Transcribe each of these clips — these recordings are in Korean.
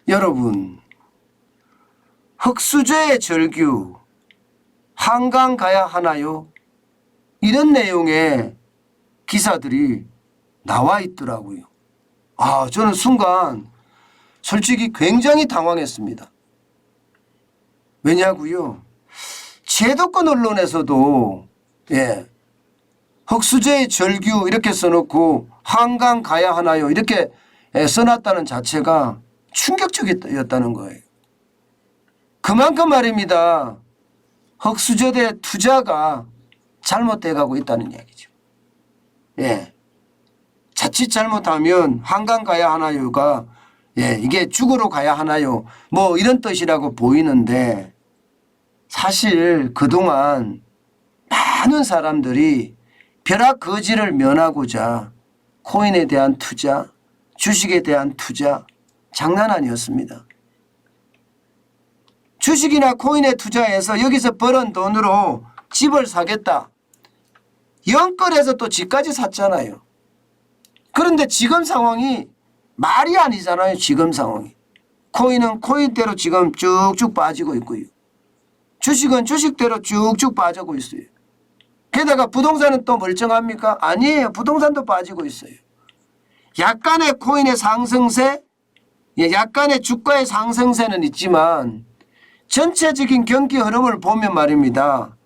여러분, 흑수저의 절규 한강 가야 하나요? 이런 내용의 기사들이 나와 있더라고요. 저는 순간 솔직히 굉장히 당황했습니다. 왜냐고요? 제도권 언론에서도 흑수저의 절규 이렇게 써놓고 한강 가야 하나요? 이렇게 써놨다는 자체가 충격적이었다는 거예요. 그만큼 말입니다. 흑수저대 투자가 잘못돼 가고 있다는 이야기죠. 자칫 잘못하면 한강 가야 하나요가 이게 죽으러 가야 하나요? 뭐 이런 뜻이라고 보이는데 사실 그동안 많은 사람들이 벼락거지를 면하고자 코인에 대한 투자, 주식에 대한 투자 장난 아니었습니다. 주식이나 코인에 투자해서 여기서 벌은 돈으로 집을 사겠다. 영끌해서 또 집까지 샀잖아요. 그런데 지금 상황이 말이 아니잖아요. 지금 상황이. 코인은 코인대로 지금 쭉쭉 빠지고 있고요. 주식은 주식대로 쭉쭉 빠지고 있어요. 게다가 부동산은 또 멀쩡합니까? 아니에요. 부동산도 빠지고 있어요. 약간의 코인의 상승세, 약간의 주가의 상승세는 있지만 전체적인 경기 흐름을 보면 말입니다.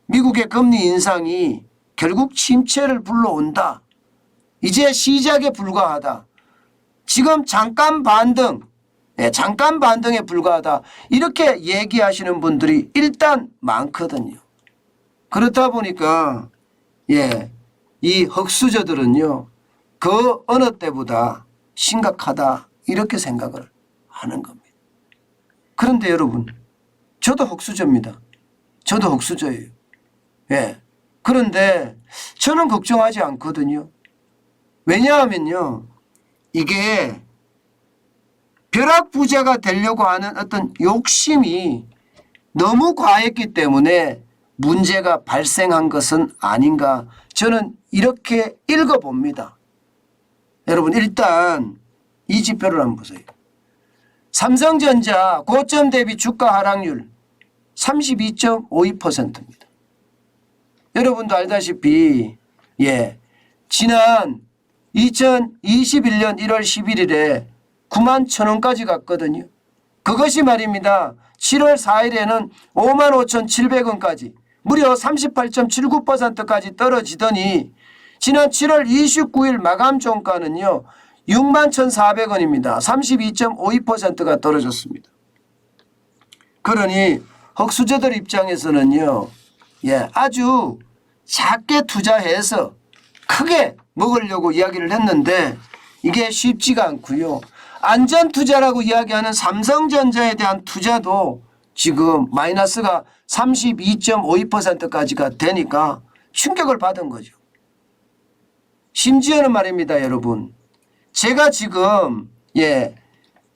미국의 금리 인상이 결국 침체를 불러온다. 이제 시작에 불과하다. 지금 잠깐 반등, 잠깐 반등에 불과하다. 이렇게 얘기하시는 분들이 일단 많거든요. 그렇다 보니까 이 흑수저들은요. 그 어느 때보다 심각하다. 이렇게 생각을 하는 겁니다. 그런데 여러분, 저도 흑수저입니다. 저도 흑수저예요. 그런데 저는 걱정하지 않거든요. 왜냐하면요. 이게 벼락부자가 되려고 하는 어떤 욕심이 너무 과했기 때문에 문제가 발생한 것은 아닌가. 저는 이렇게 읽어봅니다. 여러분 일단 이 지표를 한번 보세요. 삼성전자 고점 대비 주가 하락률 32.52%입니다. 여러분도 알다시피 지난 2021년 1월 11일에 91,000원까지 갔거든요. 그것이 말입니다. 7월 4일에는 55,700원까지 무려 38.79%까지 떨어지더니 지난 7월 29일 마감 종가는요. 61,400원입니다. 32.52%가 떨어졌습니다. 그러니 흑수저들 입장에서는요. 아주 작게 투자해서 크게 먹으려고 이야기를 했는데 이게 쉽지가 않고요. 안전투자라고 이야기하는 삼성전자에 대한 투자도 지금 마이너스가 32.52%까지가 되니까 충격을 받은 거죠. 심지어는 말입니다. 여러분. 제가 지금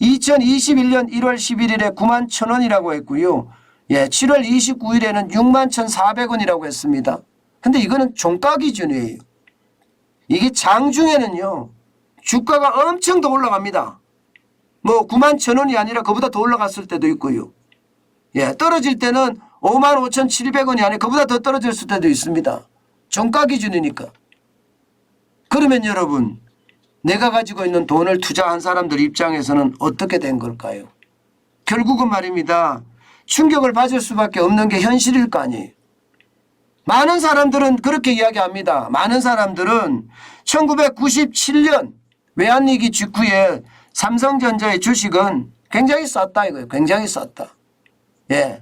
2021년 1월 11일에 91,000원이라고 했고요. 7월 29일에는 61,400원이라고 했습니다. 근데 이거는 종가 기준이에요. 이게 장중에는요. 주가가 엄청 더 올라갑니다. 뭐 91,000원이 아니라 그보다 더 올라갔을 때도 있고요. 떨어질 때는 55,700원이 아니라 그보다 더 떨어졌을 때도 있습니다. 종가 기준이니까. 그러면 여러분 내가 가지고 있는 돈을 투자한 사람들 입장에서는 어떻게 된 걸까요? 결국은 말입니다. 충격을 받을 수밖에 없는 게 현실일 거 아니에요. 많은 사람들은 그렇게 이야기합니다. 많은 사람들은 1997년 외환위기 직후에 삼성전자의 주식은 굉장히 쌌다 이거예요. 굉장히 쌌다.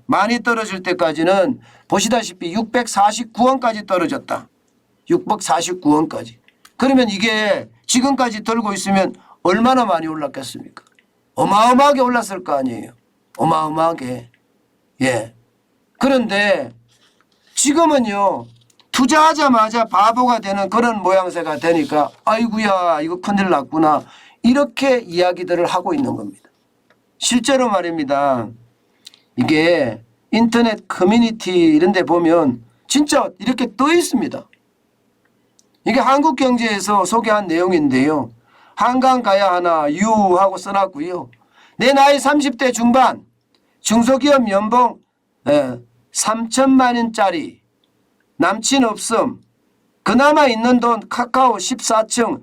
많이 떨어질 때까지는 보시다시피 649원까지 떨어졌다. 649원까지. 그러면 이게 지금까지 들고 있으면 얼마나 많이 올랐겠습니까? 어마어마하게 올랐을 거 아니에요. 어마어마하게. 그런데 지금은요. 투자하자마자 바보가 되는 그런 모양새가 되니까 아이고야 이거 큰일 났구나. 이렇게 이야기들을 하고 있는 겁니다. 실제로 말입니다. 이게 인터넷 커뮤니티 이런 데 보면 진짜 이렇게 떠 있습니다. 이게 한국경제에서 소개한 내용인데요. 한강 가야 하나 유 하고 써놨고요. 내 나이 30대 중반 중소기업 연봉 3천만 원짜리 남친 없음 그나마 있는 돈 카카오 14층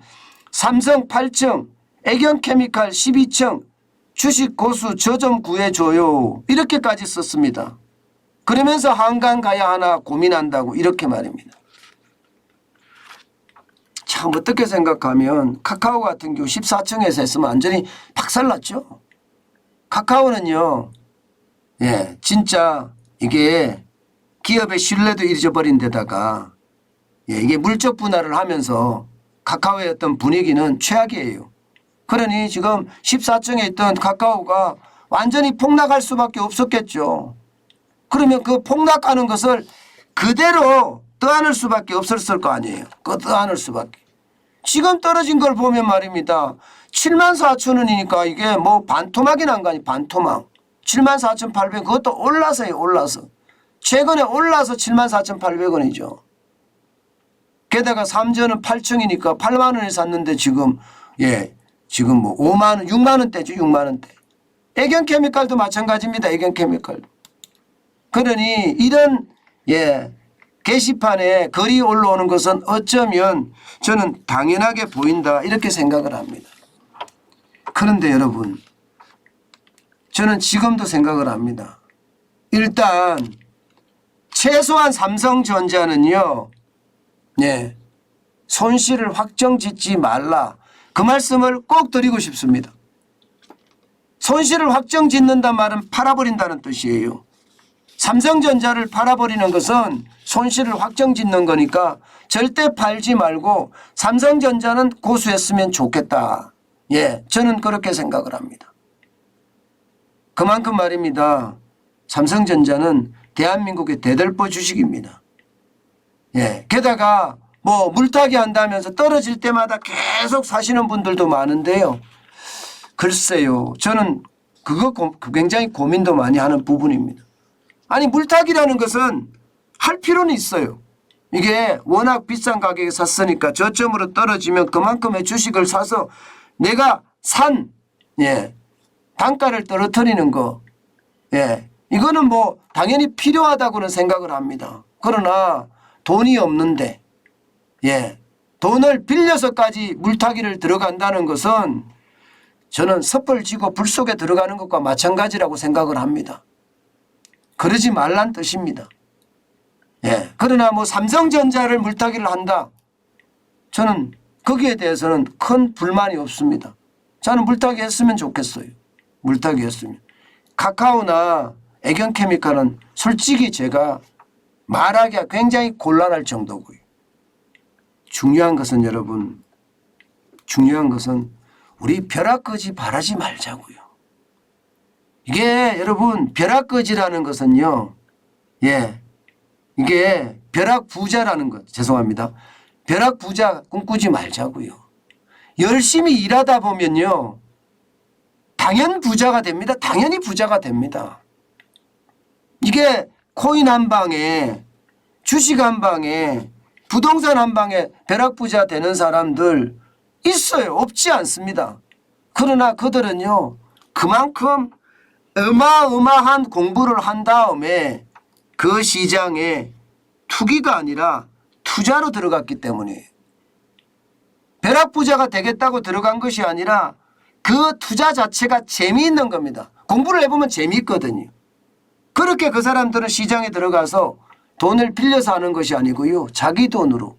삼성 8층 애경케미칼 12층 주식 고수 저 좀 구해줘요 이렇게까지 썼습니다. 그러면서 한강 가야 하나 고민한다고 이렇게 말입니다. 참 어떻게 생각하면 카카오 같은 경우 14층에서 했으면 완전히 박살났죠. 카카오는요. 진짜 이게 기업의 신뢰도 잊어버린 데다가 이게 물적 분할을 하면서 카카오의 어떤 분위기는 최악이에요. 그러니 지금 14층에 있던 카카오가 완전히 폭락할 수밖에 없었겠죠. 그러면 그 폭락하는 것을 그대로 떠안을 수밖에 없었을 거 아니에요. 그 떠안을 수밖에. 지금 떨어진 걸 보면 말입니다. 74,000원이니까 이게 뭐 반토막이 난 거 아니에요. 반토막. 74,800원 그것도 올라서요. 올라서. 최근에 올라서 74,800원이죠. 게다가 3전은 8층이니까 8만 원에 샀는데 지금 지금 뭐 5만 원, 6만 원대죠. 6만 원대. 애경케미칼도 마찬가지입니다. 애경케미칼도. 그러니 이런 게시판에 글이 올라오는 것은 어쩌면 저는 당연하게 보인다 이렇게 생각을 합니다. 그런데 여러분 저는 지금도 생각을 합니다. 일단 최소한 삼성전자는요. 손실을 확정짓지 말라. 그 말씀을 꼭 드리고 싶습니다. 손실을 확정짓는단 말은 팔아버린다는 뜻이에요. 삼성전자를 팔아버리는 것은 손실을 확정짓는 거니까 절대 팔지 말고 삼성전자는 고수했으면 좋겠다. 저는 그렇게 생각을 합니다. 그만큼 말입니다. 삼성전자는 대한민국의 대들보 주식입니다. 게다가 뭐 물타기 한다면서 떨어질 때마다 계속 사시는 분들도 많은데요. 글쎄요. 저는 그거 굉장히 고민도 많이 하는 부분입니다. 아니 물타기라는 것은 할 필요는 있어요. 이게 워낙 비싼 가격에 샀으니까 저점으로 떨어지면 그만큼의 주식을 사서 내가 산 단가를 떨어뜨리는 거 이거는 뭐 당연히 필요하다고는 생각을 합니다. 그러나 돈이 없는데 돈을 빌려서까지 물타기를 들어간다는 것은 저는 섣불 지고 불 속에 들어가는 것과 마찬가지라고 생각을 합니다. 그러지 말란 뜻입니다. 그러나 뭐 삼성전자를 물타기를 한다. 저는 거기에 대해서는 큰 불만이 없습니다. 저는 물타기 했으면 좋겠어요. 물타기 했으면. 카카오나 애경케미칼은 솔직히 제가 말하기가 굉장히 곤란할 정도고요. 중요한 것은 여러분, 중요한 것은 우리 벼락거지 바라지 말자고요. 이게 여러분 벼락거지라는 것은요. 이게 벼락부자라는 것 죄송합니다. 벼락부자 꿈꾸지 말자고요. 열심히 일하다 보면요. 당연 부자가 됩니다. 당연히 부자가 됩니다. 이게 코인 한 방에 주식 한 방에 부동산 한 방에 벼락부자 되는 사람들 있어요. 없지 않습니다. 그러나 그들은요. 그만큼 어마어마한 공부를 한 다음에 그 시장에 투기가 아니라 투자로 들어갔기 때문에 벼락부자가 되겠다고 들어간 것이 아니라 그 투자 자체가 재미있는 겁니다. 공부를 해보면 재미있거든요. 그렇게 그 사람들은 시장에 들어가서 돈을 빌려서 하는 것이 아니고요. 자기 돈으로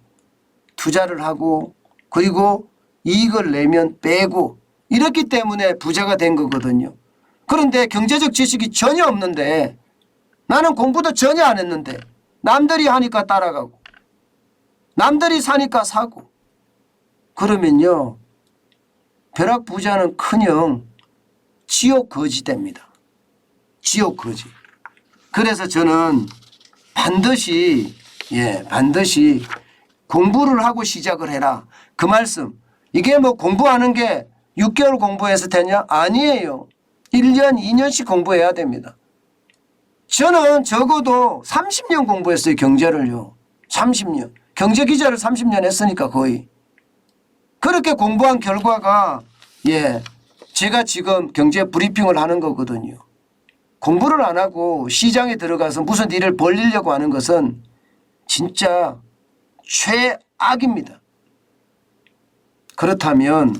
투자를 하고 그리고 이익을 내면 빼고 이렇기 때문에 부자가 된 거거든요. 그런데 경제적 지식이 전혀 없는데 나는 공부도 전혀 안 했는데 남들이 하니까 따라가고 남들이 사니까 사고 그러면요. 벼락부자는 커녕 지옥 거지 됩니다. 지옥 거지. 그래서 저는 반드시 반드시 공부를 하고 시작을 해라. 그 말씀. 이게 뭐 공부하는 게 6개월 공부해서 되냐? 아니에요. 1년, 2년씩 공부해야 됩니다. 저는 적어도 30년 공부했어요. 경제를요. 30년. 경제기자를 30년 했으니까 거의. 그렇게 공부한 결과가 제가 지금 경제 브리핑을 하는 거거든요. 공부를 안 하고 시장에 들어가서 무슨 일을 벌리려고 하는 것은 진짜 최악입니다. 그렇다면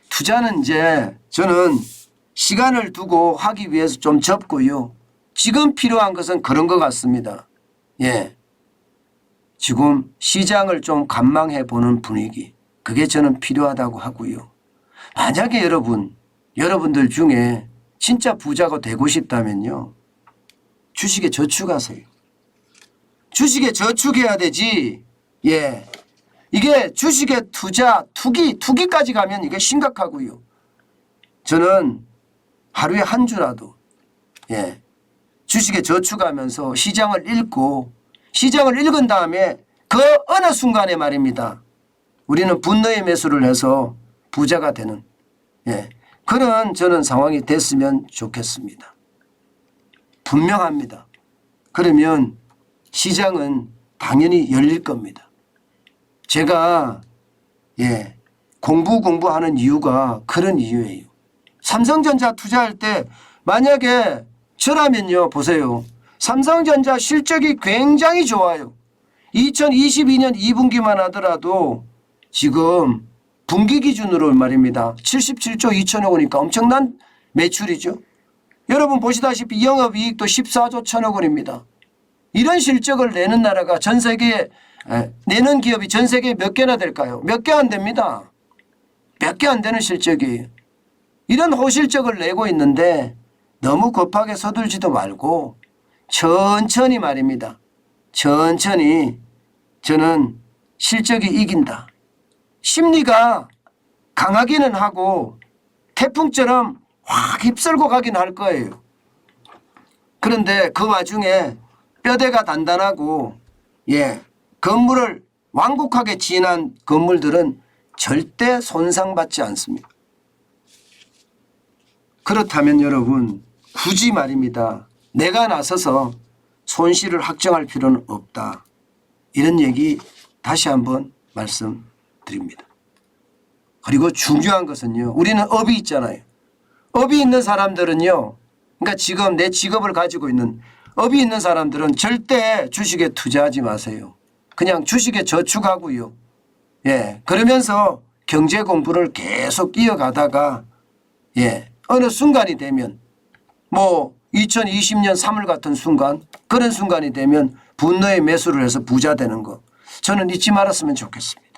투자는 이제 저는 시간을 두고 하기 위해서 좀 접고요. 지금 필요한 것은 그런 것 같습니다. 지금 시장을 좀 관망해 보는 분위기. 그게 저는 필요하다고 하고요. 만약에 여러분들 중에 진짜 부자가 되고 싶다면요. 주식에 저축하세요. 주식에 저축해야 되지. 이게 주식에 투기까지 가면 이게 심각하고요. 저는 하루에 한 주라도 주식에 저축하면서 시장을 읽고 시장을 읽은 다음에 그 어느 순간에 말입니다. 우리는 분노의 매수를 해서 부자가 되는 그런 저는 상황이 됐으면 좋겠습니다. 분명합니다. 그러면 시장은 당연히 열릴 겁니다. 제가 공부하는 이유가 그런 이유예요. 삼성전자 투자할 때 만약에 저라면요. 보세요. 삼성전자 실적이 굉장히 좋아요. 2022년 2분기만 하더라도 지금 분기 기준으로 말입니다. 77조 2천억 원이니까 엄청난 매출이죠. 여러분 보시다시피 영업이익도 14조 1천억 원입니다. 이런 실적을 내는 나라가 전 세계에 내는 기업이 전 세계에 몇 개나 될까요? 몇 개 안 됩니다. 몇 개 안 되는 실적이에요. 이런 호실적을 내고 있는데 너무 급하게 서둘지도 말고 천천히 말입니다. 천천히 저는 실적이 이긴다. 심리가 강하기는 하고 태풍처럼 확 휩쓸고 가긴 할 거예요. 그런데 그 와중에 뼈대가 단단하고 건물을 완곡하게 지은 건물들은 절대 손상받지 않습니다. 그렇다면 여러분 굳이 말입니다. 내가 나서서 손실을 확정할 필요는 없다. 이런 얘기 다시 한번 말씀드립니다. 그리고 중요한 것은요. 우리는 업이 있잖아요. 업이 있는 사람들은요. 그러니까 지금 내 직업을 가지고 있는 업이 있는 사람들은 절대 주식에 투자하지 마세요. 그냥 주식에 저축하고요. 그러면서 경제 공부를 계속 이어가다가 어느 순간이 되면 2020년 3월 같은 순간 그런 순간이 되면 분노의 매수를 해서 부자 되는 거 저는 잊지 말았으면 좋겠습니다.